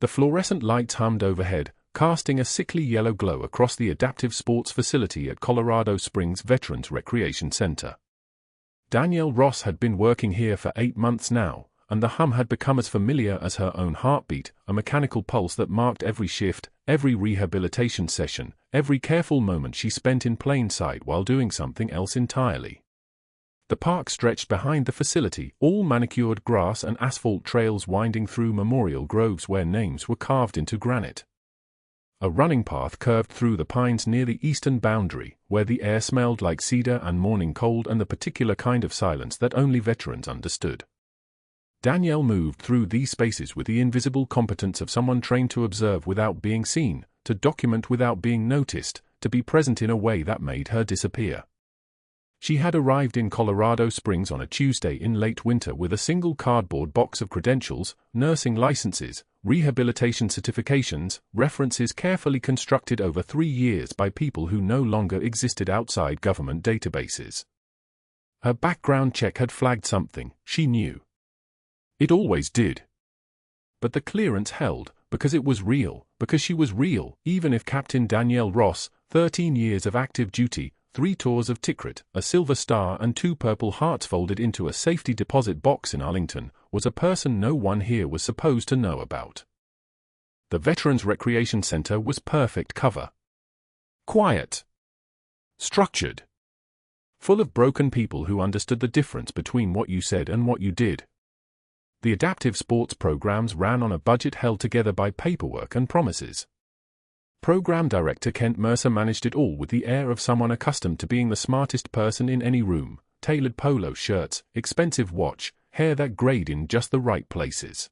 The fluorescent lights hummed overhead, casting a sickly yellow glow across the adaptive sports facility at Colorado Springs Veterans Recreation Center. Danielle Ross had been working here for 8 months now, and the hum had become as familiar as her own heartbeat, a mechanical pulse that marked every shift, every rehabilitation session, every careful moment she spent in plain sight while doing something else entirely. The park stretched behind the facility, all manicured grass and asphalt trails winding through memorial groves where names were carved into granite. A running path curved through the pines near the eastern boundary, where the air smelled like cedar and morning cold and the particular kind of silence that only veterans understood. Danielle moved through these spaces with the invisible competence of someone trained to observe without being seen, to document without being noticed, to be present in a way that made her disappear. She had arrived in Colorado Springs on a Tuesday in late winter with a single cardboard box of credentials, nursing licenses, rehabilitation certifications, references carefully constructed over 3 years by people who no longer existed outside government databases. Her background check had flagged something, she knew. It always did. But the clearance held, because it was real, because she was real, even if Captain Danielle Ross, 13 years of active duty, 3 tours of Tikrit, a Silver Star and 2 Purple Hearts folded into a safety deposit box in Arlington, was a person no one here was supposed to know about. The Veterans Recreation Center was perfect cover. Quiet. Structured. Full of broken people who understood the difference between what you said and what you did. The adaptive sports programs ran on a budget held together by paperwork and promises. Program Director Kent Mercer managed it all with the air of someone accustomed to being the smartest person in any room, tailored polo shirts, expensive watch, hair that grayed in just the right places.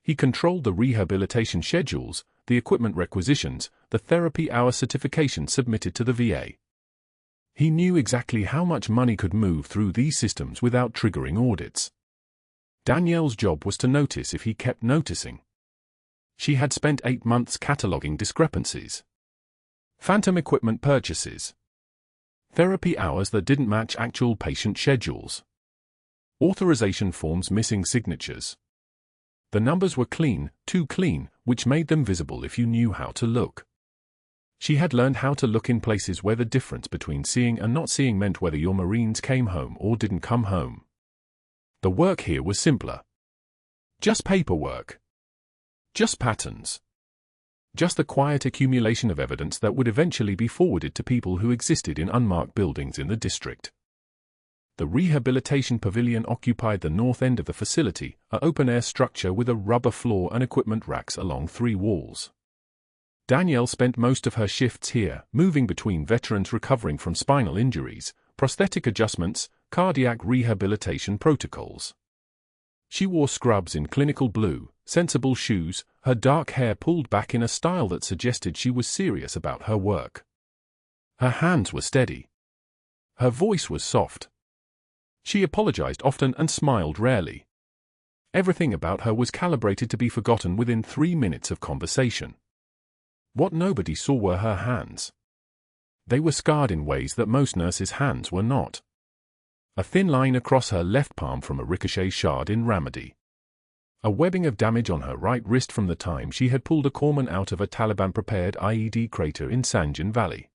He controlled the rehabilitation schedules, the equipment requisitions, the therapy hour certification submitted to the VA. He knew exactly how much money could move through these systems without triggering audits. Danielle's job was to notice if he kept noticing. She had spent 8 months cataloging discrepancies. Phantom equipment purchases. Therapy hours that didn't match actual patient schedules. Authorization forms missing signatures. The numbers were clean, too clean, which made them visible if you knew how to look. She had learned how to look in places where the difference between seeing and not seeing meant whether your Marines came home or didn't come home. The work here was simpler. Just paperwork. Just patterns. Just the quiet accumulation of evidence that would eventually be forwarded to people who existed in unmarked buildings in the district. The rehabilitation pavilion occupied the north end of the facility, an open-air structure with a rubber floor and equipment racks along 3 walls. Danielle spent most of her shifts here, moving between veterans recovering from spinal injuries, prosthetic adjustments, cardiac rehabilitation protocols. She wore scrubs in clinical blue, sensible shoes, her dark hair pulled back in a style that suggested she was serious about her work. Her hands were steady. Her voice was soft. She apologized often and smiled rarely. Everything about her was calibrated to be forgotten within 3 minutes of conversation. What nobody saw were her hands. They were scarred in ways that most nurses' hands were not. A thin line across her left palm from a ricochet shard in Ramadi. A webbing of damage on her right wrist from the time she had pulled a corpsman out of a Taliban-prepared IED crater in Sanjan Valley.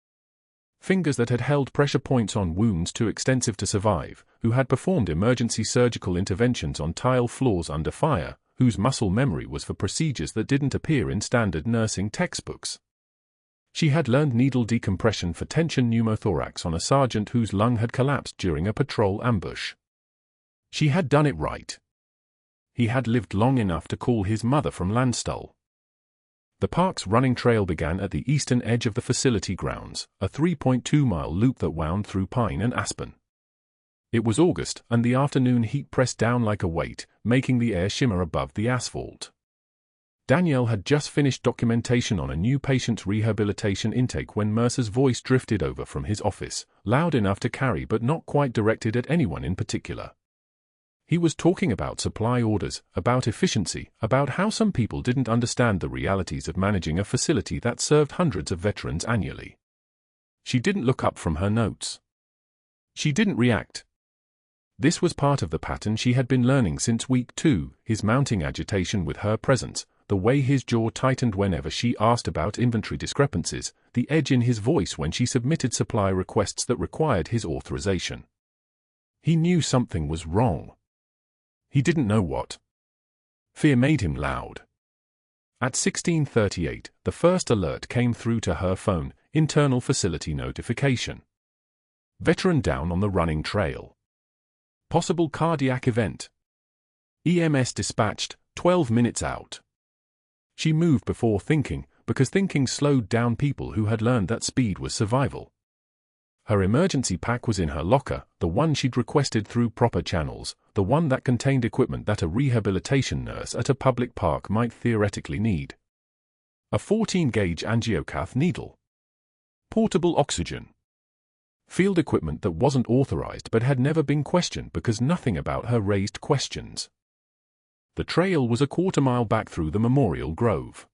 Fingers that had held pressure points on wounds too extensive to survive, who had performed emergency surgical interventions on tile floors under fire, whose muscle memory was for procedures that didn't appear in standard nursing textbooks. She had learned needle decompression for tension pneumothorax on a sergeant whose lung had collapsed during a patrol ambush. She had done it right. He had lived long enough to call his mother from Landstuhl. The park's running trail began at the eastern edge of the facility grounds, a 3.2-mile loop that wound through pine and aspen. It was August, and the afternoon heat pressed down like a weight, making the air shimmer above the asphalt. Danielle had just finished documentation on a new patient's rehabilitation intake when Mercer's voice drifted over from his office, loud enough to carry but not quite directed at anyone in particular. He was talking about supply orders, about efficiency, about how some people didn't understand the realities of managing a facility that served hundreds of veterans annually. She didn't look up from her notes. She didn't react. This was part of the pattern she had been learning since week 2, his mounting agitation with her presence, the way his jaw tightened whenever she asked about inventory discrepancies, the edge in his voice when she submitted supply requests that required his authorization. He knew something was wrong. He didn't know what. Fear made him loud. At 16:38, the first alert came through to her phone, internal facility notification. Veteran down on the running trail. Possible cardiac event. EMS dispatched, 12 minutes out. She moved before thinking, because thinking slowed down people who had learned that speed was survival. Her emergency pack was in her locker, the one she'd requested through proper channels, the one that contained equipment that a rehabilitation nurse at a public park might theoretically need. A 14-gauge angiocath needle. Portable oxygen. Field equipment that wasn't authorized but had never been questioned because nothing about her raised questions. The trail was a quarter-mile back through the memorial grove.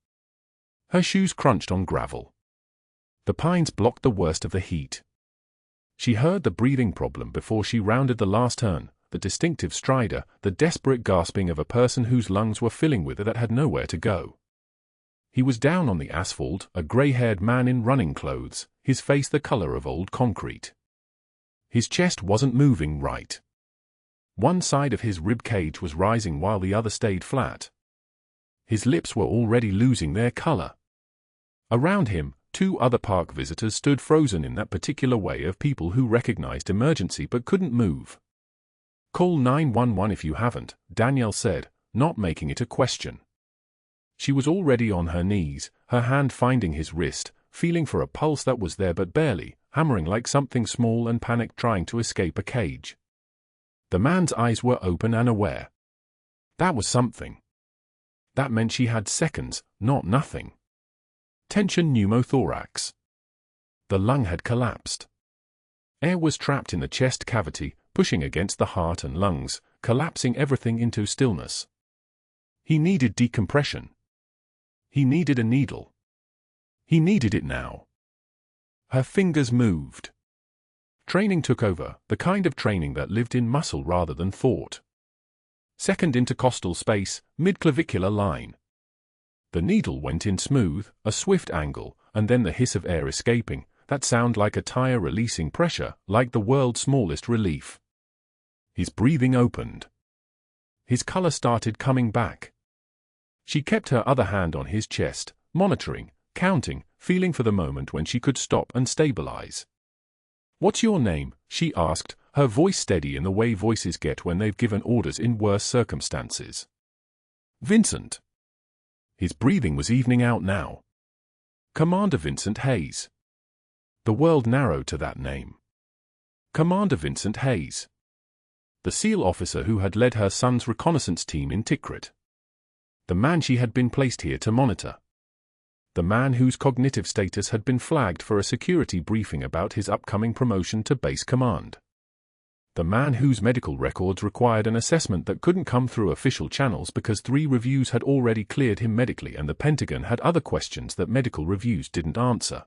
Her shoes crunched on gravel. The pines blocked the worst of the heat. She heard the breathing problem before she rounded the last turn, the distinctive stridor, the desperate gasping of a person whose lungs were filling with air that had nowhere to go. He was down on the asphalt, a gray-haired man in running clothes, his face the color of old concrete. His chest wasn't moving right. One side of his rib cage was rising while the other stayed flat. His lips were already losing their color. Around him, 2 other park visitors stood frozen in that particular way of people who recognized emergency but couldn't move. "Call 911 if you haven't," Danielle said, not making it a question. She was already on her knees, her hand finding his wrist, feeling for a pulse that was there but barely, hammering like something small and panicked trying to escape a cage. The man's eyes were open and aware. That was something. That meant she had seconds, not nothing. Tension pneumothorax. The lung had collapsed. Air was trapped in the chest cavity, pushing against the heart and lungs, collapsing everything into stillness. He needed decompression. He needed a needle. He needed it now. Her fingers moved. Training took over, the kind of training that lived in muscle rather than thought. Second intercostal space, mid-clavicular line. The needle went in smooth, a swift angle, and then the hiss of air escaping, that sound like a tire releasing pressure, like the world's smallest relief. His breathing opened. His color started coming back. She kept her other hand on his chest, monitoring, counting, feeling for the moment when she could stop and stabilize. "What's your name?" she asked, her voice steady in the way voices get when they've given orders in worse circumstances. "Vincent." His breathing was evening out now. "Commander Vincent Hayes." The world narrowed to that name. Commander Vincent Hayes. The SEAL officer who had led her son's reconnaissance team in Tikrit. The man she had been placed here to monitor. The man whose cognitive status had been flagged for a security briefing about his upcoming promotion to base command. The man whose medical records required an assessment that couldn't come through official channels because 3 reviews had already cleared him medically and the Pentagon had other questions that medical reviews didn't answer.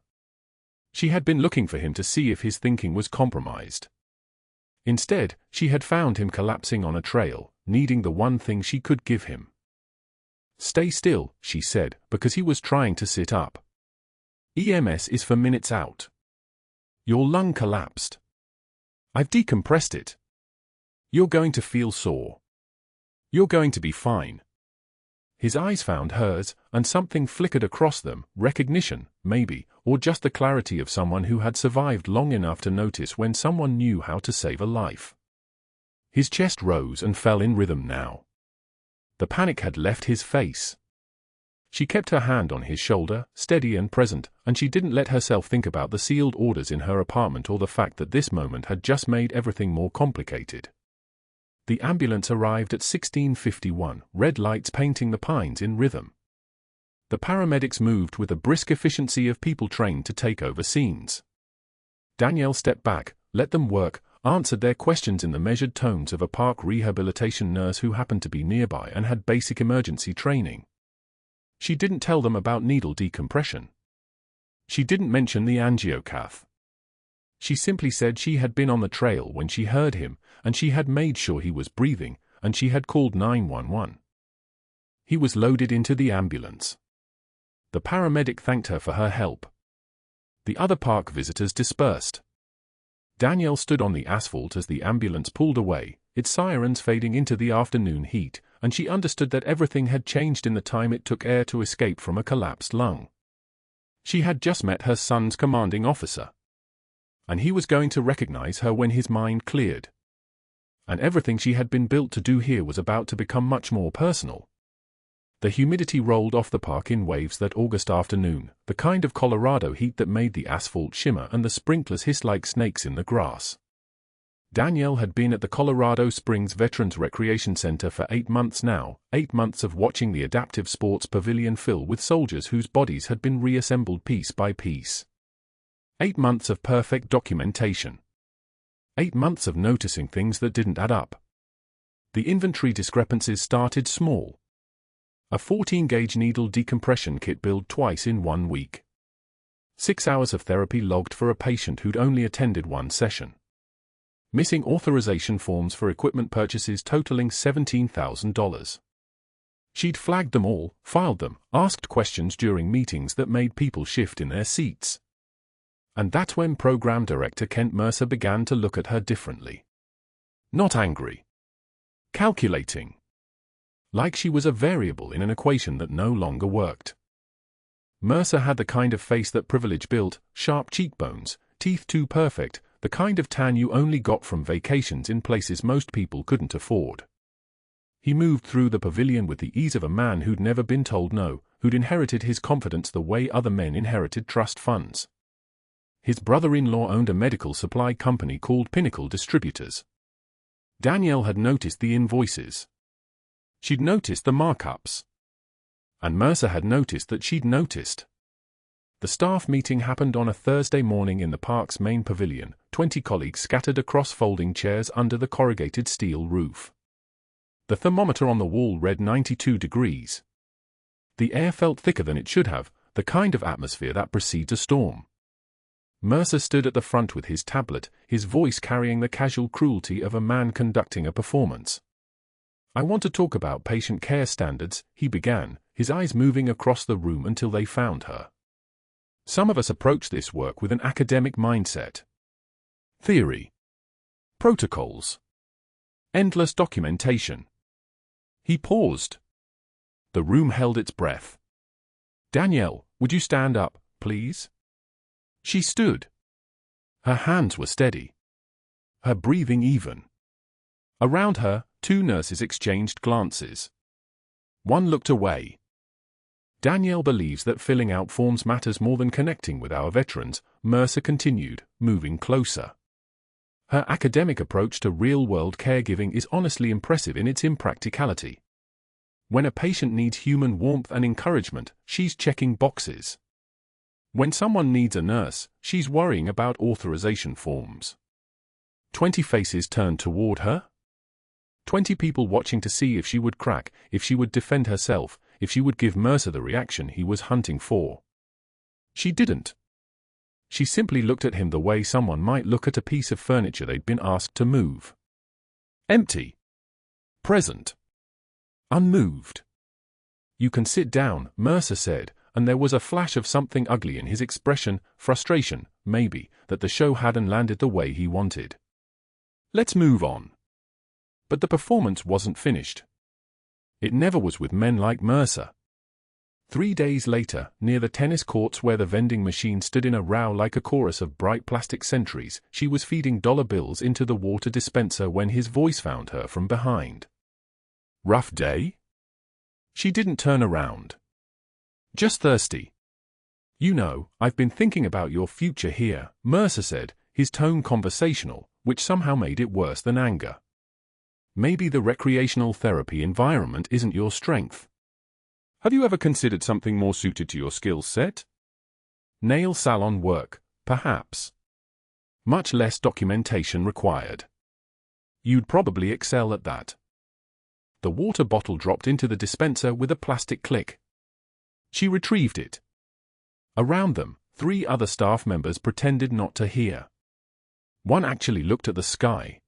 She had been looking for him to see if his thinking was compromised. Instead, she had found him collapsing on a trail, needing the one thing she could give him. "Stay still," she said, because he was trying to sit up. "EMS is for minutes out. Your lung collapsed. I've decompressed it. You're going to feel sore. You're going to be fine." His eyes found hers, and something flickered across them, recognition, maybe, or just the clarity of someone who had survived long enough to notice when someone knew how to save a life. His chest rose and fell in rhythm now. The panic had left his face. She kept her hand on his shoulder, steady and present, and she didn't let herself think about the sealed orders in her apartment or the fact that this moment had just made everything more complicated. The ambulance arrived at 16:51, red lights painting the pines in rhythm. The paramedics moved with the brisk efficiency of people trained to take over scenes. Danielle stepped back, let them work, answered their questions in the measured tones of a park rehabilitation nurse who happened to be nearby and had basic emergency training. She didn't tell them about needle decompression. She didn't mention the angiocath. She simply said she had been on the trail when she heard him, and she had made sure he was breathing, and she had called 911. He was loaded into the ambulance. The paramedic thanked her for her help. The other park visitors dispersed. Danielle stood on the asphalt as the ambulance pulled away, its sirens fading into the afternoon heat, and she understood that everything had changed in the time it took air to escape from a collapsed lung. She had just met her son's commanding officer, and he was going to recognize her when his mind cleared. And everything she had been built to do here was about to become much more personal. The humidity rolled off the park in waves that August afternoon, the kind of Colorado heat that made the asphalt shimmer and the sprinklers hiss like snakes in the grass. Danielle had been at the Colorado Springs Veterans Recreation Center for 8 months now, 8 months of watching the adaptive sports pavilion fill with soldiers whose bodies had been reassembled piece by piece. 8 months of perfect documentation. 8 months of noticing things that didn't add up. The inventory discrepancies started small. A 14-gauge needle decompression kit billed twice in 1 week. 6 hours of therapy logged for a patient who'd only attended 1 session. Missing authorization forms for equipment purchases totaling $17,000. She'd flagged them all, filed them, asked questions during meetings that made people shift in their seats. And that's when Program Director Kent Mercer began to look at her differently. Not angry. Calculating. Like she was a variable in an equation that no longer worked. Mercer had the kind of face that privilege built, sharp cheekbones, teeth too perfect, the kind of tan you only got from vacations in places most people couldn't afford. He moved through the pavilion with the ease of a man who'd never been told no, who'd inherited his confidence the way other men inherited trust funds. His brother-in-law owned a medical supply company called Pinnacle Distributors. Danielle had noticed the invoices. She'd noticed the markups. And Mercer had noticed that she'd noticed. The staff meeting happened on a Thursday morning in the park's main pavilion, 20 colleagues scattered across folding chairs under the corrugated steel roof. The thermometer on the wall read 92 degrees. The air felt thicker than it should have, the kind of atmosphere that precedes a storm. Mercer stood at the front with his tablet, his voice carrying the casual cruelty of a man conducting a performance. "I want to talk about patient care standards," he began, his eyes moving across the room until they found her. "Some of us approach this work with an academic mindset. Theory. Protocols. Endless documentation." He paused. The room held its breath. "Danielle, would you stand up, please?" She stood. Her hands were steady. Her breathing even. Around her, 2 nurses exchanged glances. One looked away. "Danielle believes that filling out forms matters more than connecting with our veterans," Mercer continued, moving closer. Her academic approach to real-world caregiving is honestly impressive in its impracticality. When a patient needs human warmth and encouragement, she's checking boxes. When someone needs a nurse, she's worrying about authorization forms. 20 faces turned toward her. 20 people watching to see if she would crack, if she would defend herself, if she would give Mercer the reaction he was hunting for. She didn't. She simply looked at him the way someone might look at a piece of furniture they'd been asked to move. Empty. Present. Unmoved. "You can sit down," Mercer said, and there was a flash of something ugly in his expression, frustration, maybe, that the show hadn't landed the way he wanted. "Let's move on." But the performance wasn't finished. It never was with men like Mercer. 3 days later, near the tennis courts where the vending machine stood in a row like a chorus of bright plastic sentries, she was feeding dollar bills into the water dispenser when his voice found her from behind. "Rough day?" She didn't turn around. "Just thirsty." "You know, I've been thinking about your future here," Mercer said, his tone conversational, which somehow made it worse than anger. "Maybe the recreational therapy environment isn't your strength. Have you ever considered something more suited to your skill set? Nail salon work, perhaps. Much less documentation required. You'd probably excel at that." The water bottle dropped into the dispenser with a plastic click. She retrieved it. Around them, 3 other staff members pretended not to hear. One actually looked at the sky.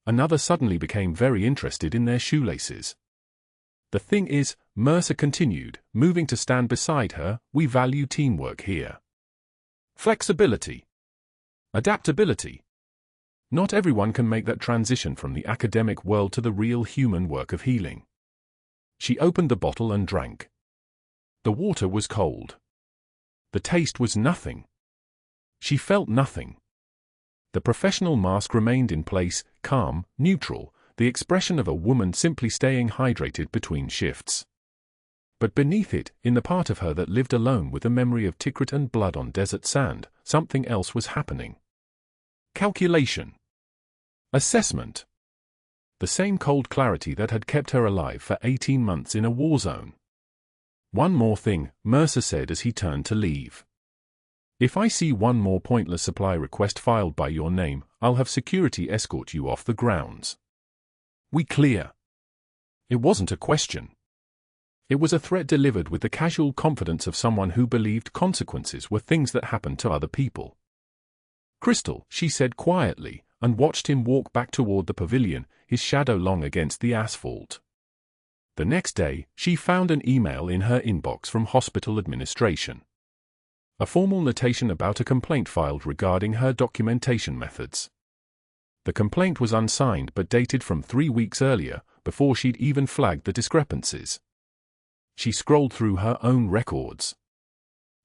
Another suddenly became very interested in their shoelaces. The thing is, Mercer continued, moving to stand beside her, we value teamwork here. Flexibility. Adaptability. Not everyone can make that transition from the academic world to the real human work of healing. She opened the bottle and drank. The water was cold. The taste was nothing. She felt nothing. The professional mask remained in place, calm, neutral, the expression of a woman simply staying hydrated between shifts. But beneath it, in the part of her that lived alone with the memory of Tikrit and blood on desert sand, something else was happening. Calculation. Assessment. The same cold clarity that had kept her alive for 18 months in a war zone. One more thing, Mercer said as he turned to leave. If I see one more pointless supply request filed by your name, I'll have security escort you off the grounds. We clear? It wasn't a question. It was a threat delivered with the casual confidence of someone who believed consequences were things that happened to other people. Crystal, she said quietly, and watched him walk back toward the pavilion, his shadow long against the asphalt. The next day, she found an email in her inbox from hospital administration. A formal notation about a complaint filed regarding her documentation methods. The complaint was unsigned but dated from 3 weeks earlier, before she'd even flagged the discrepancies. She scrolled through her own records.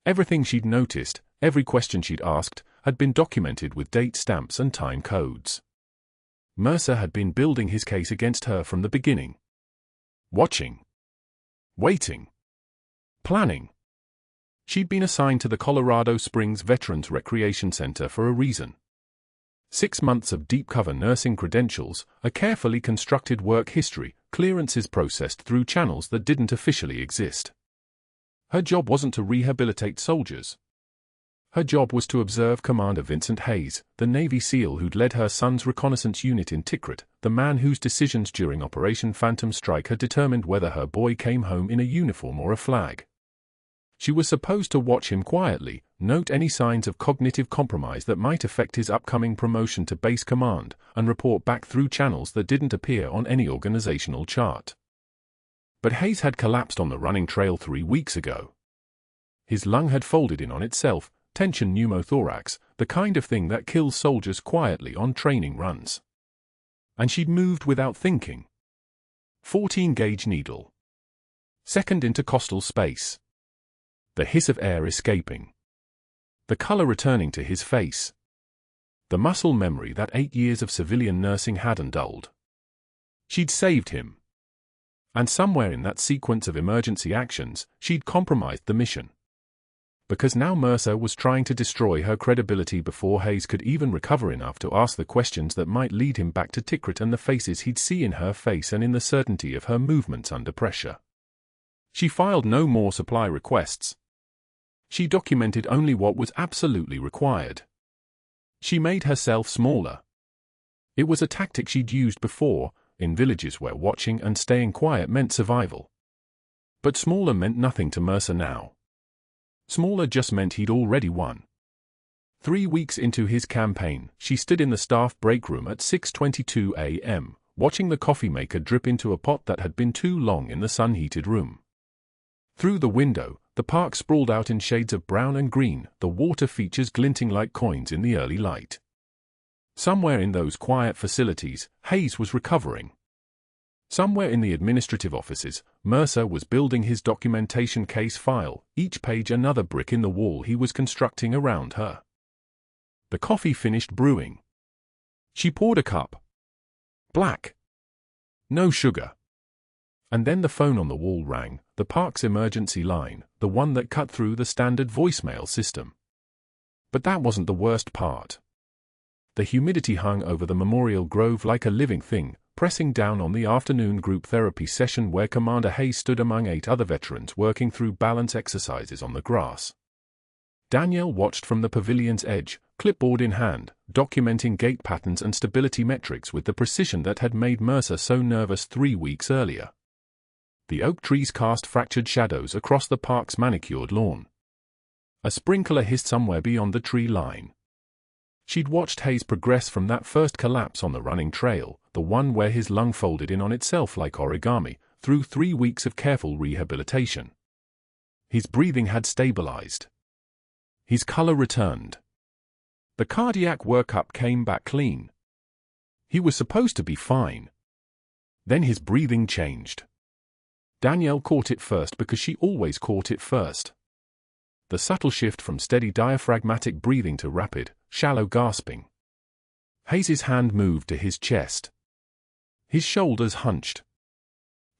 Everything she'd noticed, every question she'd asked, had been documented with date stamps and time codes. Mercer had been building his case against her from the beginning. Watching. Waiting. Planning. She'd been assigned to the Colorado Springs Veterans Recreation Center for a reason. 6 months of deep-cover nursing credentials, a carefully constructed work history, clearances processed through channels that didn't officially exist. Her job wasn't to rehabilitate soldiers. Her job was to observe Commander Vincent Hayes, the Navy SEAL who'd led her son's reconnaissance unit in Tikrit, the man whose decisions during Operation Phantom Strike had determined whether her boy came home in a uniform or a flag. She was supposed to watch him quietly, note any signs of cognitive compromise that might affect his upcoming promotion to base command, and report back through channels that didn't appear on any organizational chart. But Hayes had collapsed on the running trail 3 weeks ago. His lung had folded in on itself, tension pneumothorax, the kind of thing that kills soldiers quietly on training runs. And she'd moved without thinking. 14-gauge needle. Second intercostal space. The hiss of air escaping. The color returning to his face. The muscle memory that 8 years of civilian nursing hadn't dulled. She'd saved him. And somewhere in that sequence of emergency actions, she'd compromised the mission. Because now Mercer was trying to destroy her credibility before Hayes could even recover enough to ask the questions that might lead him back to Tikrit and the faces he'd see in her face and in the certainty of her movements under pressure. She filed no more supply requests. She documented only what was absolutely required. She made herself smaller. It was a tactic she'd used before, in villages where watching and staying quiet meant survival. But smaller meant nothing to Mercer now. Smaller just meant he'd already won. 3 weeks into his campaign, she stood in the staff break room at 6:22 a.m., watching the coffee maker drip into a pot that had been too long in the sun-heated room. Through the window, the park sprawled out in shades of brown and green, the water features glinting like coins in the early light. Somewhere in those quiet facilities, Hayes was recovering. Somewhere in the administrative offices, Mercer was building his documentation case file, each page another brick in the wall he was constructing around her. The coffee finished brewing. She poured a cup. Black. No sugar. And then the phone on the wall rang, the park's emergency line, the one that cut through the standard voicemail system. But that wasn't the worst part. The humidity hung over the memorial grove like a living thing, pressing down on the afternoon group therapy session where Commander Hayes stood among 8 other veterans working through balance exercises on the grass. Danielle watched from the pavilion's edge, clipboard in hand, documenting gait patterns and stability metrics with the precision that had made Mercer so nervous 3 weeks earlier. The oak trees cast fractured shadows across the park's manicured lawn. A sprinkler hissed somewhere beyond the tree line. She'd watched Hayes progress from that first collapse on the running trail, the one where his lung folded in on itself like origami, through 3 weeks of careful rehabilitation. His breathing had stabilized. His color returned. The cardiac workup came back clean. He was supposed to be fine. Then his breathing changed. Danielle caught it first because she always caught it first. The subtle shift from steady diaphragmatic breathing to rapid, shallow gasping. Hayes's hand moved to his chest. His shoulders hunched.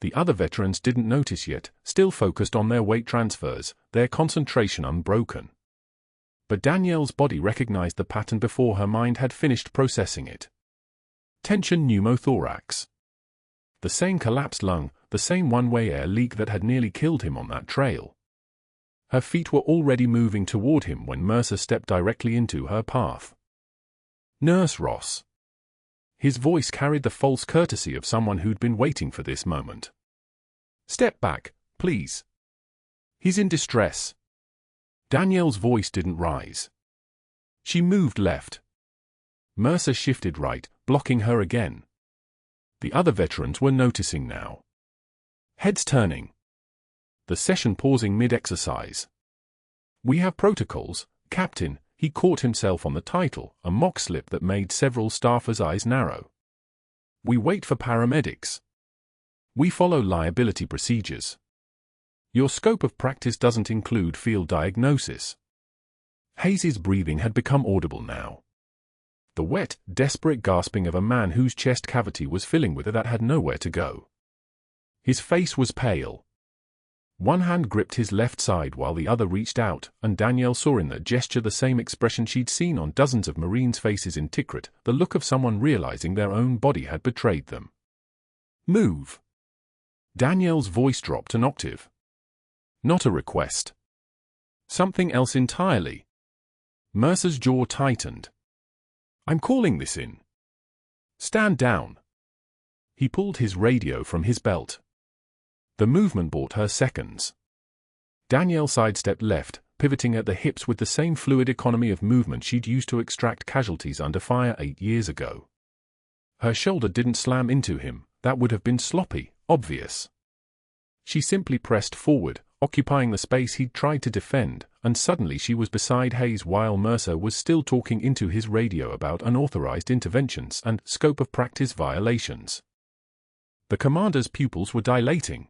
The other veterans didn't notice yet, still focused on their weight transfers, their concentration unbroken. But Danielle's body recognized the pattern before her mind had finished processing it. Tension pneumothorax. The same collapsed lung, the same one-way air leak that had nearly killed him on that trail. Her feet were already moving toward him when Mercer stepped directly into her path. "Nurse Ross." His voice carried the false courtesy of someone who'd been waiting for this moment. "Step back, please. He's in distress." Danielle's voice didn't rise. She moved left. Mercer shifted right, blocking her again. The other veterans were noticing now. Heads turning. The session pausing mid-exercise. "We have protocols, Captain." He caught himself on the title, a mock slip that made several staffers' eyes narrow. "We wait for paramedics. We follow liability procedures. Your scope of practice doesn't include field diagnosis." Hayes's breathing had become audible now. The wet, desperate gasping of a man whose chest cavity was filling with air that had nowhere to go. His face was pale. One hand gripped his left side while the other reached out, and Danielle saw in that gesture the same expression she'd seen on dozens of Marines' faces in Tikrit, the look of someone realizing their own body had betrayed them. "Move." Danielle's voice dropped an octave. Not a request. Something else entirely. Mercer's jaw tightened. "I'm calling this in." "Stand down." He pulled his radio from his belt. The movement bought her seconds. Danielle sidestepped left, pivoting at the hips with the same fluid economy of movement she'd used to extract casualties under fire 8 years ago. Her shoulder didn't slam into him, that would have been sloppy, obvious. She simply pressed forward, occupying the space he'd tried to defend, and suddenly she was beside Hayes while Mercer was still talking into his radio about unauthorized interventions and scope of practice violations. The commander's pupils were dilating.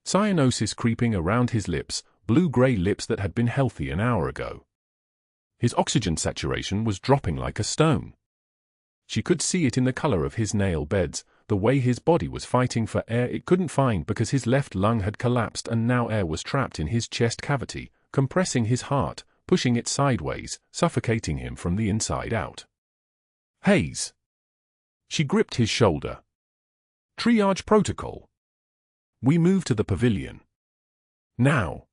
Cyanosis creeping around his lips, blue-gray lips that had been healthy an hour ago. His oxygen saturation was dropping like a stone. She could see it in the color of his nail beds, the way his body was fighting for air it couldn't find because his left lung had collapsed and now air was trapped in his chest cavity, compressing his heart, pushing it sideways, suffocating him from the inside out. "Hayes." She gripped his shoulder. "Triage protocol. We move to the pavilion. Now."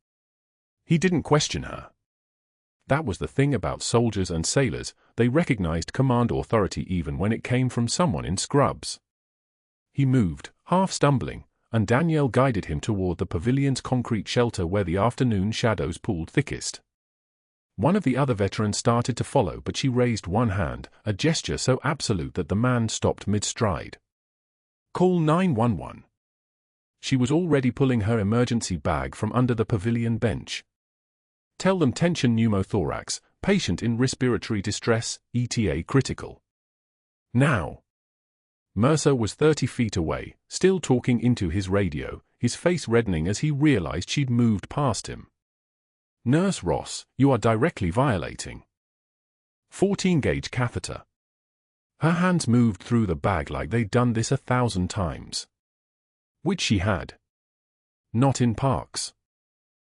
He didn't question her. That was the thing about soldiers and sailors, they recognized command authority even when it came from someone in scrubs. He moved, half stumbling, and Danielle guided him toward the pavilion's concrete shelter where the afternoon shadows pooled thickest. One of the other veterans started to follow, but she raised one hand, a gesture so absolute that the man stopped mid-stride. "Call 911. She was already pulling her emergency bag from under the pavilion bench. "Tell them tension pneumothorax, patient in respiratory distress, ETA critical. Now." Mercer was 30 feet away, still talking into his radio, his face reddening as he realized she'd moved past him. "Nurse Ross, you are directly violating." 14-gauge catheter. Her hands moved through the bag like they'd done this 1,000 times. Which she had. Not in parks.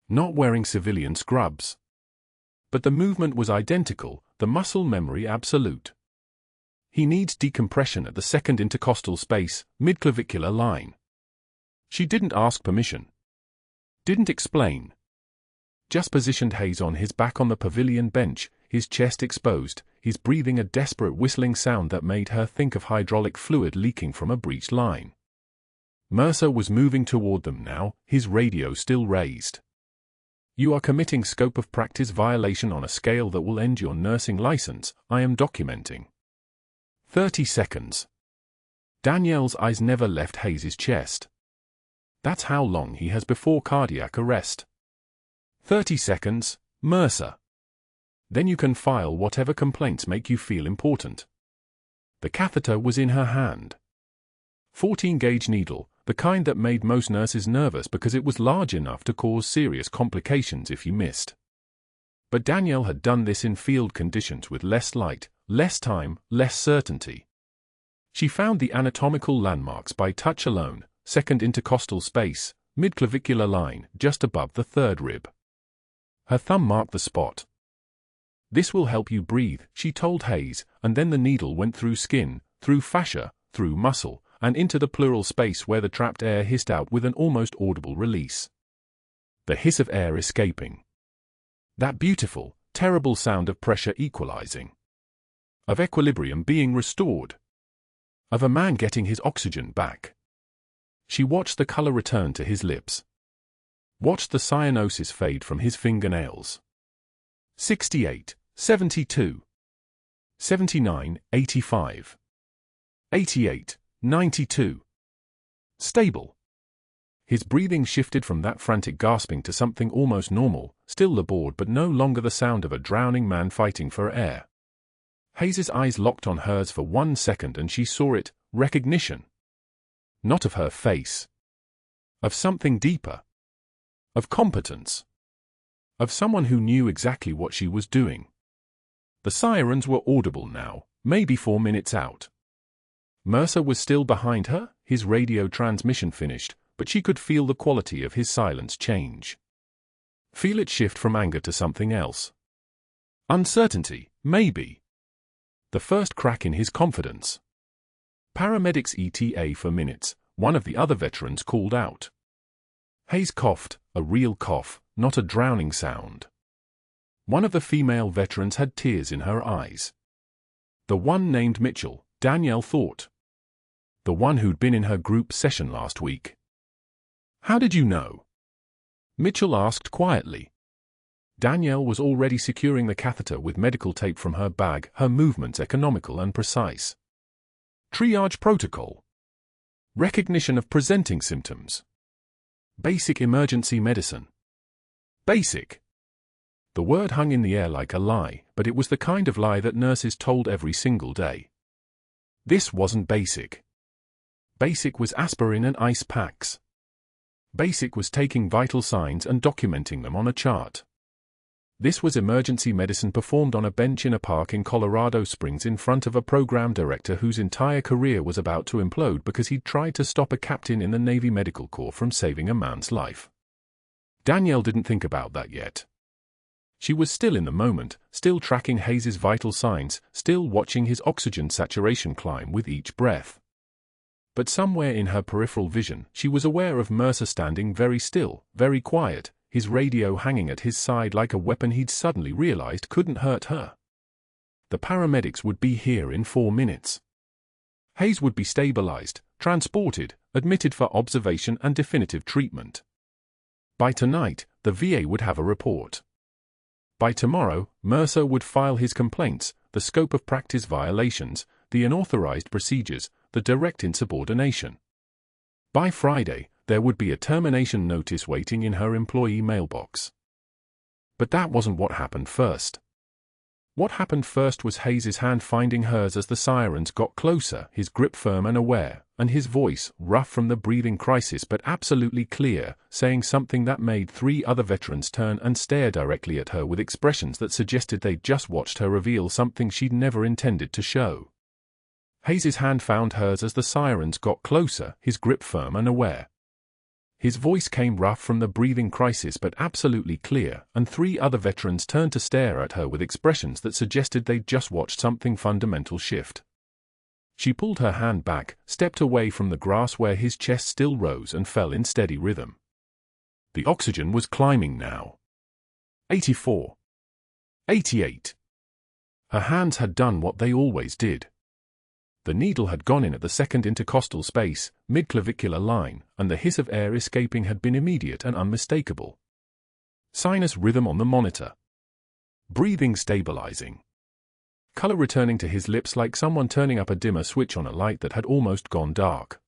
Not wearing civilian scrubs. But the movement was identical, the muscle memory absolute. He needs decompression at the second intercostal space, mid-clavicular line. She didn't ask permission. Didn't explain. Just positioned Hayes on his back on the pavilion bench, his chest exposed, his breathing a desperate whistling sound that made her think of hydraulic fluid leaking from a breached line. Mercer was moving toward them now, his radio still raised. "You are committing scope of practice violation on a scale that will end your nursing license, I am documenting." 30 seconds. Danielle's eyes never left Hayes's chest. That's how long he has before cardiac arrest. 30 seconds, Mercer. Then you can file whatever complaints make you feel important. The catheter was in her hand. 14-gauge needle, the kind that made most nurses nervous because it was large enough to cause serious complications if you missed. But Danielle had done this in field conditions with less light, less time, less certainty. She found the anatomical landmarks by touch alone: second intercostal space, midclavicular line, just above the third rib. Her thumb marked the spot. "This will help you breathe," she told Hayes, and then the needle went through skin, through fascia, through muscle, and into the pleural space where the trapped air hissed out with an almost audible release. The hiss of air escaping. That beautiful, terrible sound of pressure equalizing. Of equilibrium being restored. Of a man getting his oxygen back. She watched the color return to his lips. Watched the cyanosis fade from his fingernails. 68, 72. 79, 85. 88, 92. Stable. His breathing shifted from that frantic gasping to something almost normal, still labored but no longer the sound of a drowning man fighting for air. Hayes's eyes locked on hers for 1 second and she saw it, recognition. Not of her face. Of something deeper. Of competence. Of someone who knew exactly what she was doing. The sirens were audible now, maybe 4 minutes out. Mercer was still behind her, his radio transmission finished, but she could feel the quality of his silence change. Feel it shift from anger to something else. Uncertainty, maybe. The first crack in his confidence. Paramedics ETA for minutes, one of the other veterans called out. Hayes coughed, a real cough, not a drowning sound. One of the female veterans had tears in her eyes. The one named Mitchell, Danielle thought. The one who'd been in her group session last week. "How did you know?" Mitchell asked quietly. Danielle was already securing the catheter with medical tape from her bag, her movements economical and precise. Triage protocol. Recognition of presenting symptoms. Basic emergency medicine. Basic. The word hung in the air like a lie, but it was the kind of lie that nurses told every single day. This wasn't basic. Basic was aspirin and ice packs. Basic was taking vital signs and documenting them on a chart. This was emergency medicine performed on a bench in a park in Colorado Springs in front of a program director whose entire career was about to implode because he'd tried to stop a captain in the Navy Medical Corps from saving a man's life. Danielle didn't think about that yet. She was still in the moment, still tracking Hayes's vital signs, still watching his oxygen saturation climb with each breath. But somewhere in her peripheral vision, she was aware of Mercer standing very still, very quiet, his radio hanging at his side like a weapon he'd suddenly realized couldn't hurt her. The paramedics would be here in 4 minutes. Hayes would be stabilized, transported, admitted for observation and definitive treatment. By tonight, the VA would have a report. By tomorrow, Mercer would file his complaints, the scope of practice violations, the unauthorized procedures, the direct insubordination. By Friday, there would be a termination notice waiting in her employee mailbox. But that wasn't what happened first. What happened first was Hayes's hand finding hers as the sirens got closer, his grip firm and aware, and his voice, rough from the breathing crisis but absolutely clear, saying something that made 3 other veterans turn and stare directly at her with expressions that suggested they'd just watched her reveal something she'd never intended to show. Hayes's hand found hers as the sirens got closer, his grip firm and aware. His voice came rough from the breathing crisis but absolutely clear, and 3 other veterans turned to stare at her with expressions that suggested they'd just watched something fundamental shift. She pulled her hand back, stepped away from the grass where his chest still rose and fell in steady rhythm. The oxygen was climbing now. 84. 88. Her hands had done what they always did. The needle had gone in at the second intercostal space, midclavicular line, and the hiss of air escaping had been immediate and unmistakable. Sinus rhythm on the monitor. Breathing stabilizing. Color returning to his lips like someone turning up a dimmer switch on a light that had almost gone dark.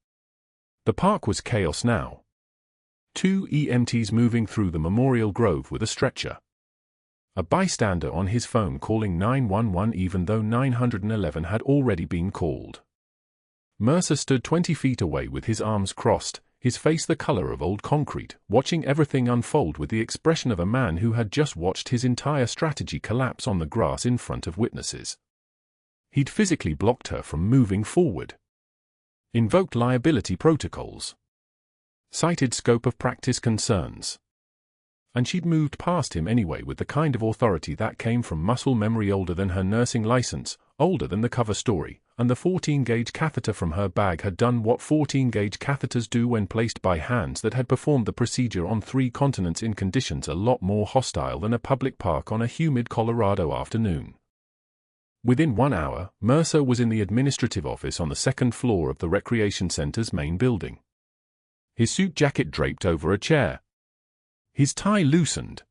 The park was chaos now. 2 EMTs moving through the Memorial Grove with a stretcher. A bystander on his phone calling 911 even though 911 had already been called. Mercer stood 20 feet away with his arms crossed, his face the color of old concrete, watching everything unfold with the expression of a man who had just watched his entire strategy collapse on the grass in front of witnesses. He'd physically blocked her from moving forward. Invoked liability protocols. Cited scope of practice concerns. And she'd moved past him anyway with the kind of authority that came from muscle memory older than her nursing license, older than the cover story, and the 14-gauge catheter from her bag had done what 14-gauge catheters do when placed by hands that had performed the procedure on 3 continents in conditions a lot more hostile than a public park on a humid Colorado afternoon. Within 1 hour, Mercer was in the administrative office on the 2nd floor of the recreation center's main building. His suit jacket draped over a chair. His tie loosened.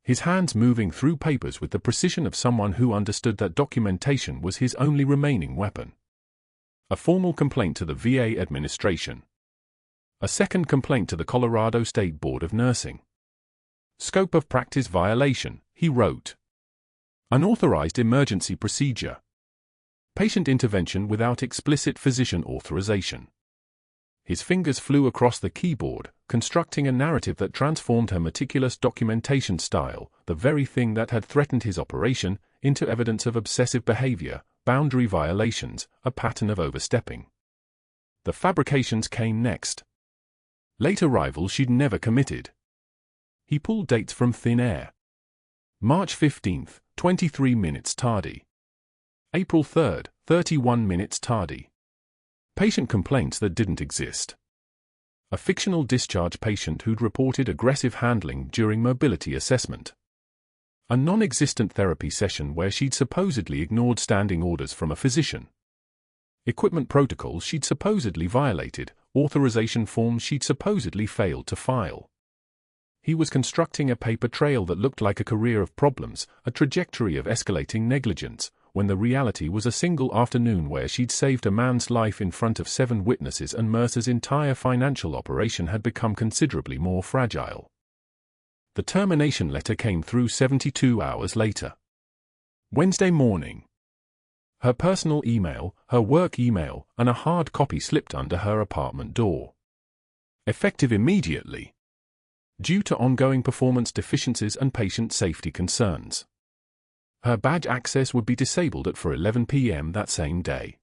His hands moving through papers with the precision of someone who understood that documentation was his only remaining weapon. A formal complaint to the VA administration. A second complaint to the Colorado State Board of Nursing. Scope of practice violation, he wrote. Unauthorized emergency procedure. Patient intervention without explicit physician authorization. His fingers flew across the keyboard, constructing a narrative that transformed her meticulous documentation style, the very thing that had threatened his operation, into evidence of obsessive behavior, boundary violations, a pattern of overstepping. The fabrications came next. Late arrivals she'd never committed. He pulled dates from thin air. March 15th, 23 minutes tardy. April 3rd, 31 minutes tardy. Patient complaints that didn't exist. A fictional discharge patient who'd reported aggressive handling during mobility assessment. A non-existent therapy session where she'd supposedly ignored standing orders from a physician. Equipment protocols she'd supposedly violated, authorization forms she'd supposedly failed to file. He was constructing a paper trail that looked like a career of problems, a trajectory of escalating negligence, when the reality was a single afternoon where she'd saved a man's life in front of 7 witnesses and Mercer's entire financial operation had become considerably more fragile. The termination letter came through 72 hours later. Wednesday morning. Her personal email, her work email, and a hard copy slipped under her apartment door. Effective immediately. Due to ongoing performance deficiencies and patient safety concerns. Her badge access would be disabled at 11 p.m. that same day.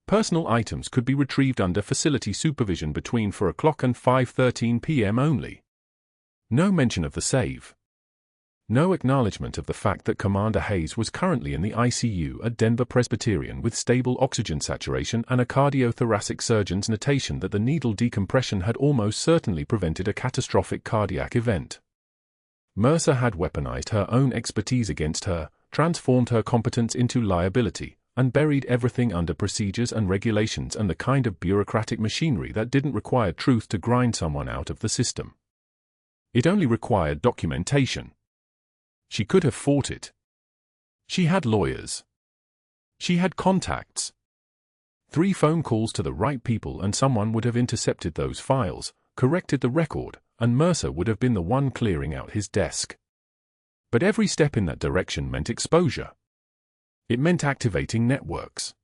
Personal items could be retrieved under facility supervision between 4 o'clock and 5:13 p.m. only. No mention of the save. No acknowledgement of the fact that Commander Hayes was currently in the ICU at Denver Presbyterian with stable oxygen saturation and a cardiothoracic surgeon's notation that the needle decompression had almost certainly prevented a catastrophic cardiac event. Mercer had weaponized her own expertise against her, transformed her competence into liability, and buried everything under procedures and regulations and the kind of bureaucratic machinery that didn't require truth to grind someone out of the system. It only required documentation. She could have fought it. She had lawyers. She had contacts. 3 phone calls to the right people and someone would have intercepted those files, corrected the record, and Mercer would have been the one clearing out his desk. But every step in that direction meant exposure. It meant activating networks.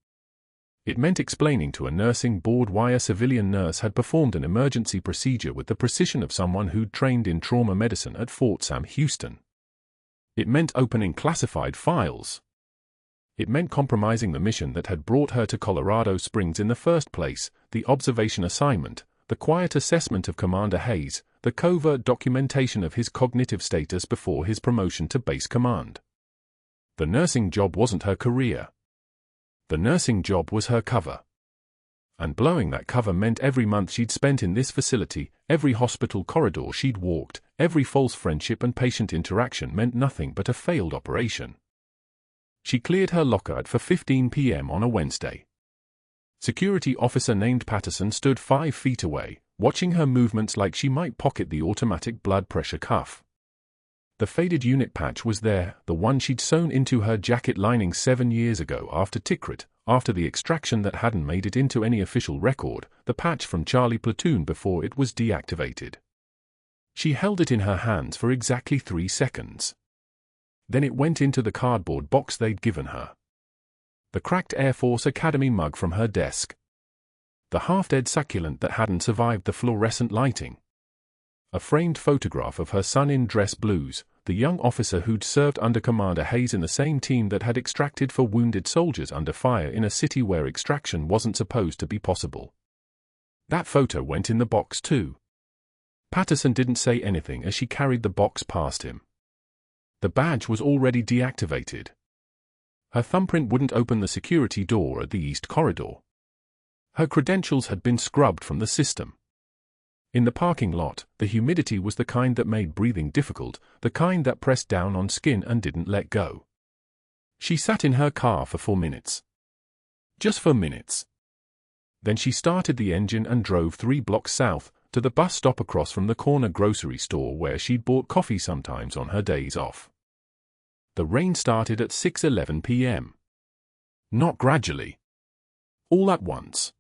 It meant explaining to a nursing board why a civilian nurse had performed an emergency procedure with the precision of someone who'd trained in trauma medicine at Fort Sam Houston. It meant opening classified files. It meant compromising the mission that had brought her to Colorado Springs in the first place, the observation assignment, the quiet assessment of Commander Hayes, the covert documentation of his cognitive status before his promotion to base command. The nursing job wasn't her career. The nursing job was her cover. And blowing that cover meant every month she'd spent in this facility, every hospital corridor she'd walked, every false friendship and patient interaction meant nothing but a failed operation. She cleared her locker at 4:15 p.m. on a Wednesday. Security officer named Patterson stood 5 feet away, watching her movements like she might pocket the automatic blood pressure cuff. The faded unit patch was there, the one she'd sewn into her jacket lining 7 years ago after Tikrit, after the extraction that hadn't made it into any official record, the patch from Charlie Platoon before it was deactivated. She held it in her hands for exactly 3 seconds. Then it went into the cardboard box they'd given her. The cracked Air Force Academy mug from her desk. The half-dead succulent that hadn't survived the fluorescent lighting. A framed photograph of her son in dress blues, the young officer who'd served under Commander Hayes in the same team that had extracted for wounded soldiers under fire in a city where extraction wasn't supposed to be possible. That photo went in the box too. Patterson didn't say anything as she carried the box past him. The badge was already deactivated. Her thumbprint wouldn't open the security door at the East Corridor. Her credentials had been scrubbed from the system. In the parking lot, the humidity was the kind that made breathing difficult, the kind that pressed down on skin and didn't let go. She sat in her car for 4 minutes. Just 4 minutes. Then she started the engine and drove 3 blocks south, to the bus stop across from the corner grocery store where she'd bought coffee sometimes on her days off. The rain started at 6:11 p.m. Not gradually. All at once.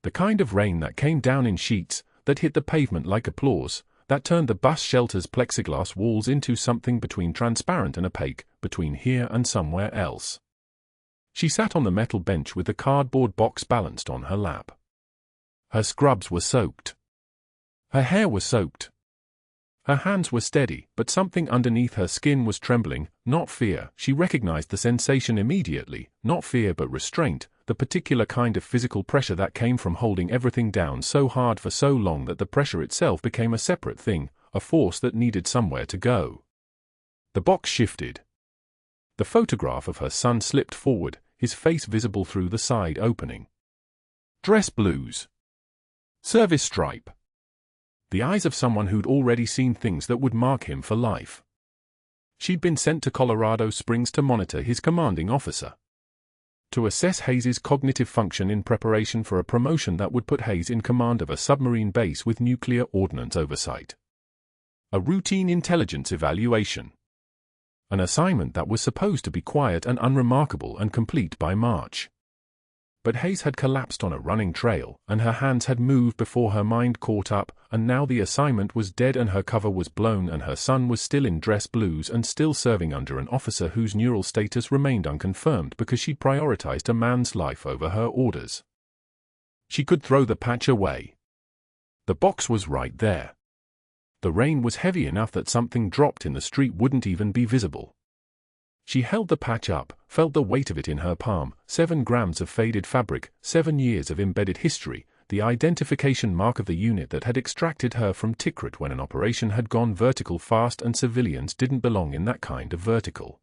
The kind of rain that came down in sheets, that hit the pavement like applause, that turned the bus shelter's plexiglass walls into something between transparent and opaque, between here and somewhere else. She sat on the metal bench with the cardboard box balanced on her lap. Her scrubs were soaked. Her hair was soaked. Her hands were steady, but something underneath her skin was trembling, not fear. She recognized the sensation immediately, not fear but restraint, the particular kind of physical pressure that came from holding everything down so hard for so long that the pressure itself became a separate thing, a force that needed somewhere to go. The box shifted. The photograph of her son slipped forward, his face visible through the side opening. Dress blues. Service stripe. The eyes of someone who'd already seen things that would mark him for life. She'd been sent to Colorado Springs to monitor his commanding officer. To assess Hayes's cognitive function in preparation for a promotion that would put Hayes in command of a submarine base with nuclear ordnance oversight. A routine intelligence evaluation. An assignment that was supposed to be quiet and unremarkable and complete by March. But Hayes had collapsed on a running trail, and her hands had moved before her mind caught up, and now the assignment was dead and her cover was blown and her son was still in dress blues and still serving under an officer whose neural status remained unconfirmed because she'd prioritized a man's life over her orders. She could throw the patch away. The box was right there. The rain was heavy enough that something dropped in the street wouldn't even be visible. She held the patch up, felt the weight of it in her palm, 7 grams of faded fabric, 7 years of embedded history, the identification mark of the unit that had extracted her from Tikrit when an operation had gone vertical fast and civilians didn't belong in that kind of vertical.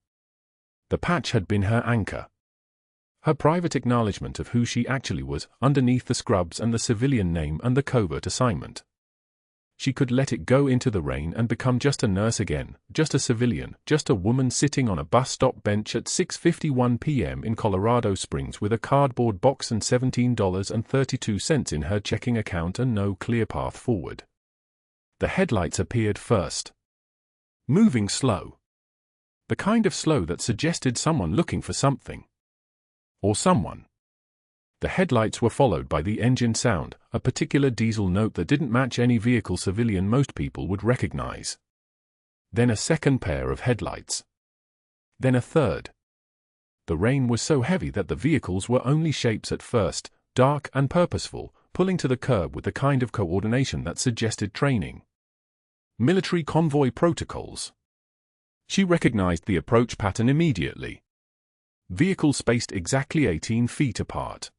The patch had been her anchor. Her private acknowledgement of who she actually was, underneath the scrubs and the civilian name and the covert assignment. She could let it go into the rain and become just a nurse again, just a civilian, just a woman sitting on a bus stop bench at 6:51 p.m. in Colorado Springs with a cardboard box and $17.32 in her checking account and no clear path forward. The headlights appeared first. Moving slow. The kind of slow that suggested someone looking for something. Or someone. The headlights were followed by the engine sound, a particular diesel note that didn't match any vehicle civilian most people would recognize. Then a second pair of headlights. Then a third. The rain was so heavy that the vehicles were only shapes at first, dark and purposeful, pulling to the curb with the kind of coordination that suggested training. Military convoy protocols. She recognized the approach pattern immediately. Vehicles spaced exactly 18 feet apart.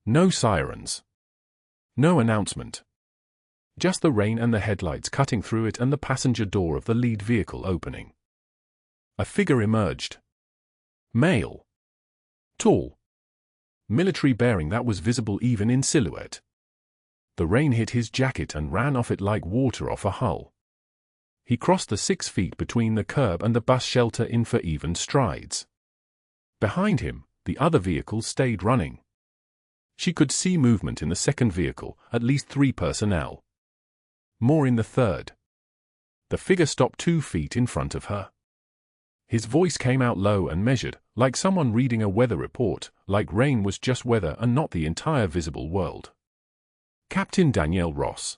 No sirens. No announcement. Just the rain and the headlights cutting through it and the passenger door of the lead vehicle opening. A figure emerged. Male. Tall. Military bearing that was visible even in silhouette. The rain hit his jacket and ran off it like water off a hull. He crossed the 6 feet between the curb and the bus shelter in for even strides. Behind him, the other vehicles stayed running. She could see movement in the second vehicle, at least 3 personnel. More in the third. The figure stopped 2 feet in front of her. His voice came out low and measured, like someone reading a weather report, like rain was just weather and not the entire visible world. Captain Danielle Ross.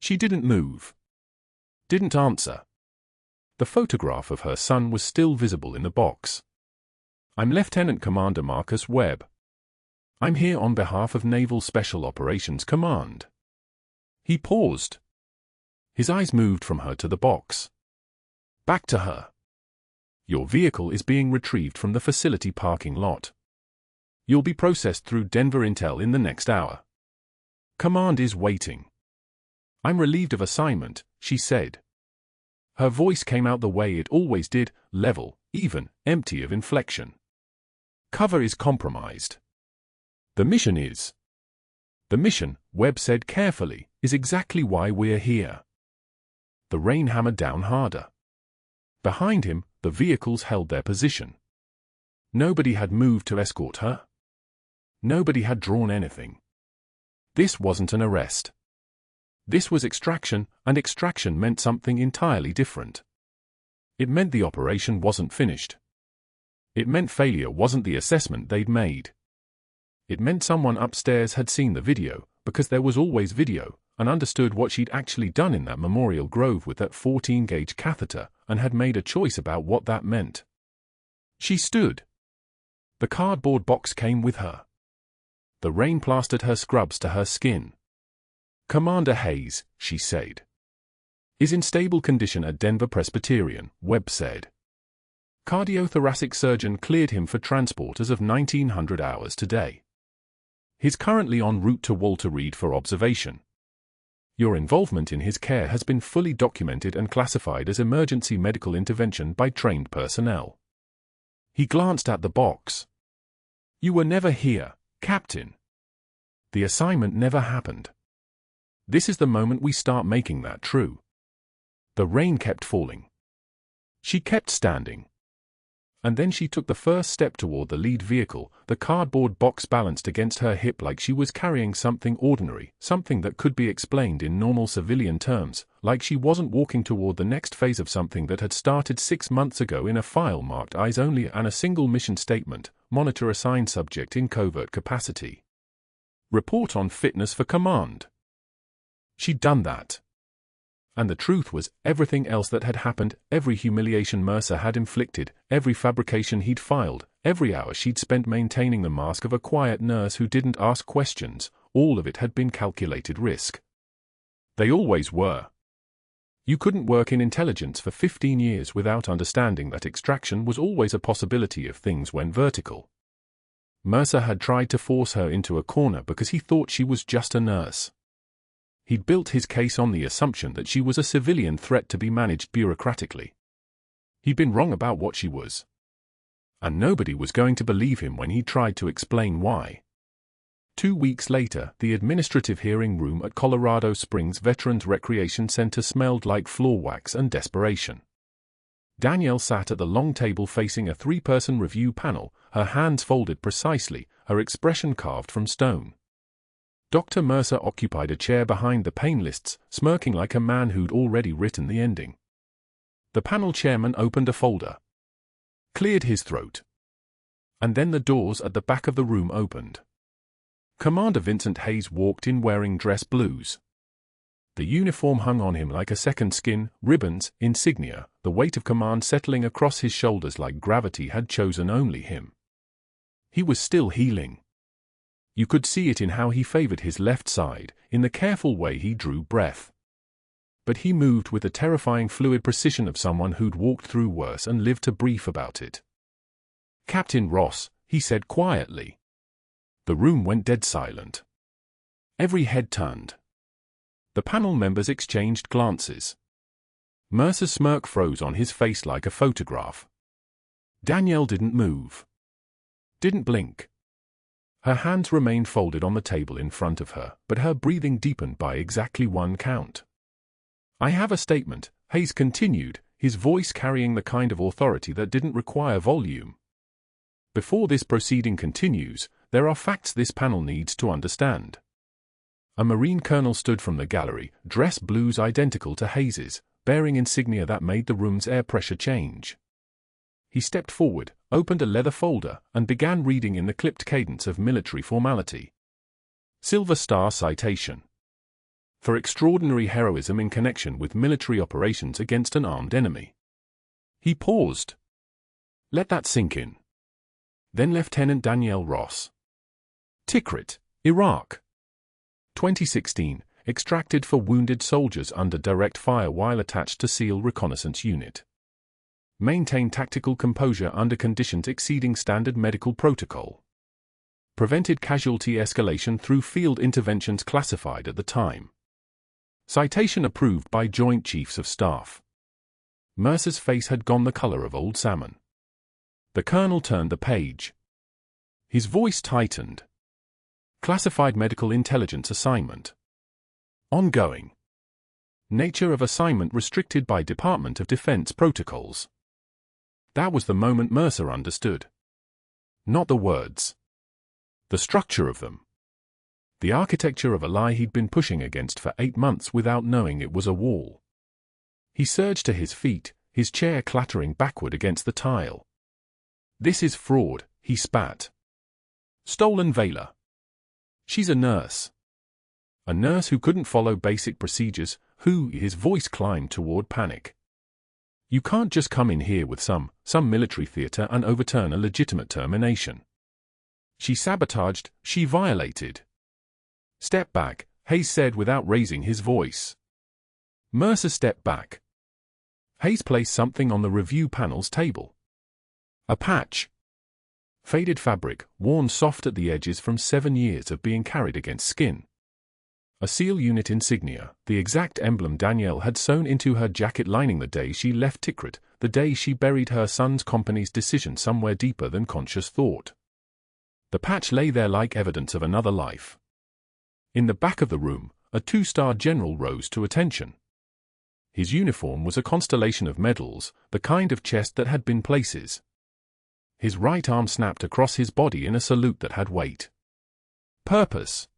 She didn't move. Didn't answer. The photograph of her son was still visible in the box. I'm Lieutenant Commander Marcus Webb. I'm here on behalf of Naval Special Operations Command. He paused. His eyes moved from her to the box. Back to her. Your vehicle is being retrieved from the facility parking lot. You'll be processed through Denver Intel in the next hour. Command is waiting. I'm relieved of assignment, she said. Her voice came out the way it always did, level, even, empty of inflection. Cover is compromised. The mission, Webb said carefully, is exactly why we're here. The rain hammered down harder. Behind him, the vehicles held their position. Nobody had moved to escort her. Nobody had drawn anything. This wasn't an arrest. This was extraction, and extraction meant something entirely different. It meant the operation wasn't finished. It meant failure wasn't the assessment they'd made. It meant someone upstairs had seen the video, because there was always video, and understood what she'd actually done in that Memorial Grove with that 14-gauge catheter, and had made a choice about what that meant. She stood. The cardboard box came with her. The rain plastered her scrubs to her skin. Commander Hayes, she said, is in stable condition at Denver Presbyterian, Webb said. Cardiothoracic surgeon cleared him for transport as of 1900 hours today. He's currently en route to Walter Reed for observation. Your involvement in his care has been fully documented and classified as emergency medical intervention by trained personnel. He glanced at the box. You were never here, Captain. The assignment never happened. This is the moment we start making that true. The rain kept falling. She kept standing. And then she took the first step toward the lead vehicle, the cardboard box balanced against her hip like she was carrying something ordinary, something that could be explained in normal civilian terms, like she wasn't walking toward the next phase of something that had started 6 months ago in a file marked eyes only and a single mission statement, monitor assigned subject in covert capacity. Report on fitness for command. She'd done that. And the truth was, everything else that had happened, every humiliation Mercer had inflicted, every fabrication he'd filed, every hour she'd spent maintaining the mask of a quiet nurse who didn't ask questions, all of it had been calculated risk. They always were. You couldn't work in intelligence for 15 years without understanding that extraction was always a possibility if things went vertical. Mercer had tried to force her into a corner because he thought she was just a nurse. He'd built his case on the assumption that she was a civilian threat to be managed bureaucratically. He'd been wrong about what she was. And nobody was going to believe him when he tried to explain why. 2 weeks later, the administrative hearing room at Colorado Springs Veterans Recreation Center smelled like floor wax and desperation. Danielle sat at the long table facing a 3-person review panel, her hands folded precisely, her expression carved from stone. Dr. Mercer occupied a chair behind the pain lists, smirking like a man who'd already written the ending. The panel chairman opened a folder, cleared his throat, and then the doors at the back of the room opened. Commander Vincent Hayes walked in wearing dress blues. The uniform hung on him like a second skin, ribbons, insignia, the weight of command settling across his shoulders like gravity had chosen only him. He was still healing. You could see it in how he favored his left side, in the careful way he drew breath. But he moved with the terrifying fluid precision of someone who'd walked through worse and lived to brief about it. Captain Ross, he said quietly. The room went dead silent. Every head turned. The panel members exchanged glances. Mercer's smirk froze on his face like a photograph. Danielle didn't move. Didn't blink. Her hands remained folded on the table in front of her, but her breathing deepened by exactly 1 count. I have a statement, Hayes continued, his voice carrying the kind of authority that didn't require volume. Before this proceeding continues, there are facts this panel needs to understand. A Marine colonel stood from the gallery, dress blues identical to Hayes's, bearing insignia that made the room's air pressure change. He stepped forward, opened a leather folder, and began reading in the clipped cadence of military formality. Silver Star citation. for extraordinary heroism in connection with military operations against an armed enemy. He paused. Let that sink in. Then Lieutenant Danielle Ross. Tikrit, Iraq. 2016, extracted for wounded soldiers under direct fire while attached to SEAL reconnaissance unit. Maintain tactical composure under conditions exceeding standard medical protocol. Prevented casualty escalation through field interventions classified at the time. Citation approved by Joint Chiefs of Staff. Mercer's face had gone the color of old salmon. The colonel turned the page. His voice tightened. Classified medical intelligence assignment. Ongoing. Nature of assignment restricted by Department of Defense protocols. That was the moment Mercer understood. Not the words. The structure of them. The architecture of a lie he'd been pushing against for 8 months without knowing it was a wall. He surged to his feet, his chair clattering backward against the tile. This is fraud, he spat. Stolen valor. She's a nurse. A nurse who couldn't follow basic procedures, who, his voice climbed toward panic. You can't just come in here with some military theater and overturn a legitimate termination. She sabotaged, she violated. Step back, Hayes said without raising his voice. Mercer stepped back. Hayes placed something on the review panel's table. A patch. Faded fabric, worn soft at the edges from 7 years of being carried against skin. A SEAL unit insignia, the exact emblem Danielle had sewn into her jacket lining the day she left Tikrit, the day she buried her son's company's decision somewhere deeper than conscious thought. The patch lay there like evidence of another life. In the back of the room, a 2-star general rose to attention. His uniform was a constellation of medals, the kind of chest that had been places. His right arm snapped across his body in a salute that had weight. Purpose.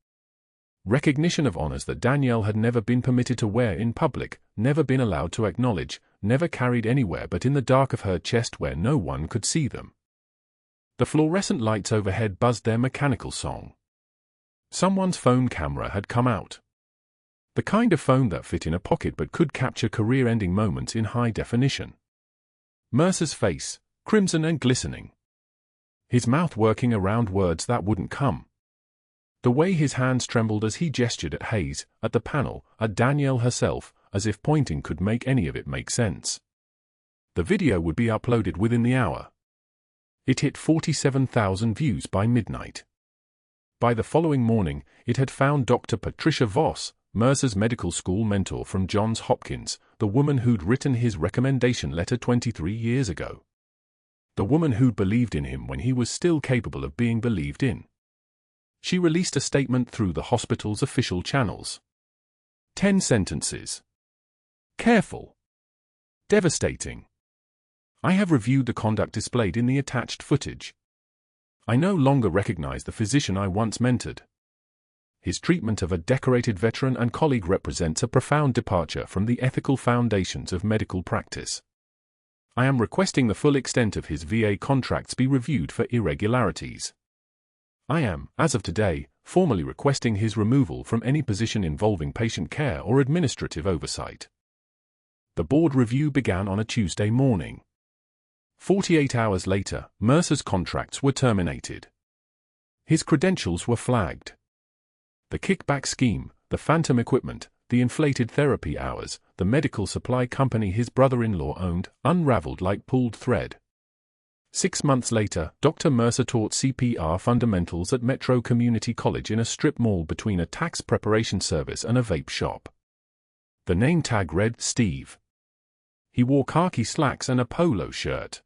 Recognition of honors that Danielle had never been permitted to wear in public, never been allowed to acknowledge, never carried anywhere but in the dark of her chest where no one could see them. The fluorescent lights overhead buzzed their mechanical song. Someone's phone camera had come out. The kind of phone that fit in a pocket but could capture career-ending moments in high definition. Mercer's face, crimson and glistening. His mouth working around words that wouldn't come. The way his hands trembled as he gestured at Hayes, at the panel, at Danielle herself, as if pointing could make any of it make sense. The video would be uploaded within the hour. It hit 47,000 views by midnight. By the following morning, it had found Dr. Patricia Voss, Mercer's medical school mentor from Johns Hopkins, the woman who'd written his recommendation letter 23 years ago. The woman who'd believed in him when he was still capable of being believed in. She released a statement through the hospital's official channels. 10 sentences. Careful. Devastating. I have reviewed the conduct displayed in the attached footage. I no longer recognize the physician I once mentored. His treatment of a decorated veteran and colleague represents a profound departure from the ethical foundations of medical practice. I am requesting the full extent of his VA contracts be reviewed for irregularities. I am, as of today, formally requesting his removal from any position involving patient care or administrative oversight. The board review began on a Tuesday morning. 48 hours later, Mercer's contracts were terminated. His credentials were flagged. The kickback scheme, the phantom equipment, the inflated therapy hours, the medical supply company his brother-in-law owned, unraveled like pulled thread. 6 months later, Dr. Mercer taught CPR fundamentals at Metro Community College in a strip mall between a tax preparation service and a vape shop. The name tag read Steve. He wore khaki slacks and a polo shirt.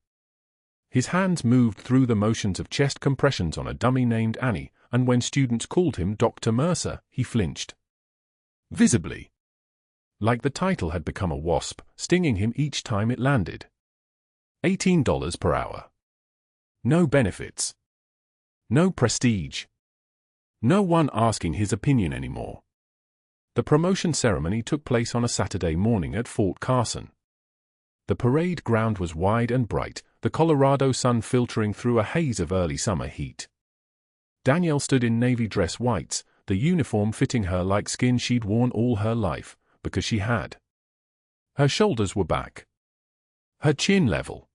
His hands moved through the motions of chest compressions on a dummy named Annie, and when students called him Dr. Mercer, he flinched. Visibly. Like the title had become a wasp, stinging him each time it landed. $18 per hour. No benefits. No prestige. No one asking his opinion anymore. The promotion ceremony took place on a Saturday morning at Fort Carson. The parade ground was wide and bright, the Colorado sun filtering through a haze of early summer heat. Danielle stood in navy dress whites, the uniform fitting her like skin she'd worn all her life, because she had. Her shoulders were back. Her chin level.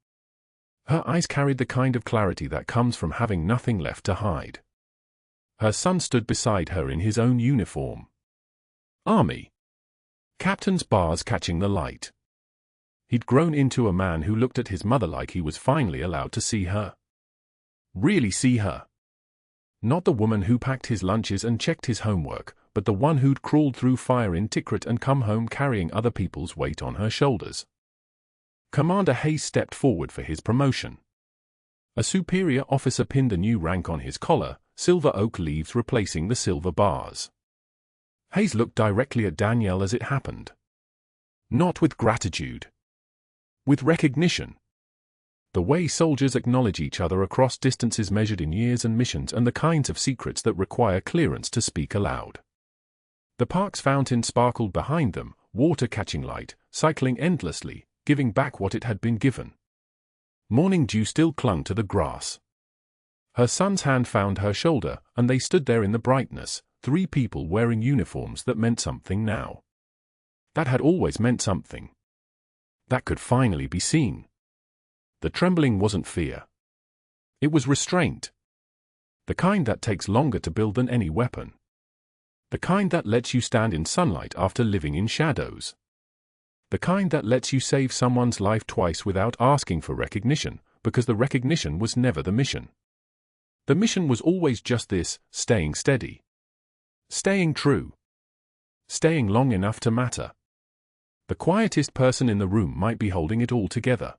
Her eyes carried the kind of clarity that comes from having nothing left to hide. Her son stood beside her in his own uniform. Army. Captain's bars catching the light. He'd grown into a man who looked at his mother like he was finally allowed to see her. Really see her. Not the woman who packed his lunches and checked his homework, but the one who'd crawled through fire in Tikrit and come home carrying other people's weight on her shoulders. Commander Hayes stepped forward for his promotion. A superior officer pinned a new rank on his collar, silver oak leaves replacing the silver bars. Hayes looked directly at Danielle as it happened. Not with gratitude. With recognition. The way soldiers acknowledge each other across distances measured in years and missions and the kinds of secrets that require clearance to speak aloud. The park's fountain sparkled behind them, water catching light, cycling endlessly, giving back what it had been given. Morning dew still clung to the grass. Her son's hand found her shoulder, and they stood there in the brightness, three people wearing uniforms that meant something now. That had always meant something. That could finally be seen. The trembling wasn't fear. It was restraint. The kind that takes longer to build than any weapon. The kind that lets you stand in sunlight after living in shadows. The kind that lets you save someone's life twice without asking for recognition, because the recognition was never the mission. The mission was always just this, staying steady. Staying true. Staying long enough to matter. The quietest person in the room might be holding it all together.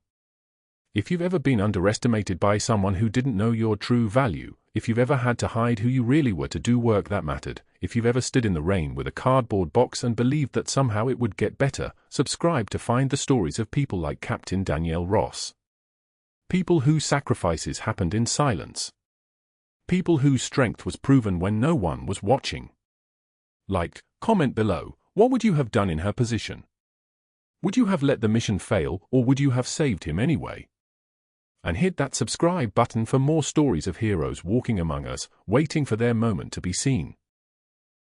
If you've ever been underestimated by someone who didn't know your true value, if you've ever had to hide who you really were to do work that mattered, if you've ever stood in the rain with a cardboard box and believed that somehow it would get better, subscribe to find the stories of people like Captain Danielle Ross. People whose sacrifices happened in silence. People whose strength was proven when no one was watching. Like, comment below, what would you have done in her position? Would you have let the mission fail, or would you have saved him anyway? And hit that subscribe button for more stories of heroes walking among us, waiting for their moment to be seen.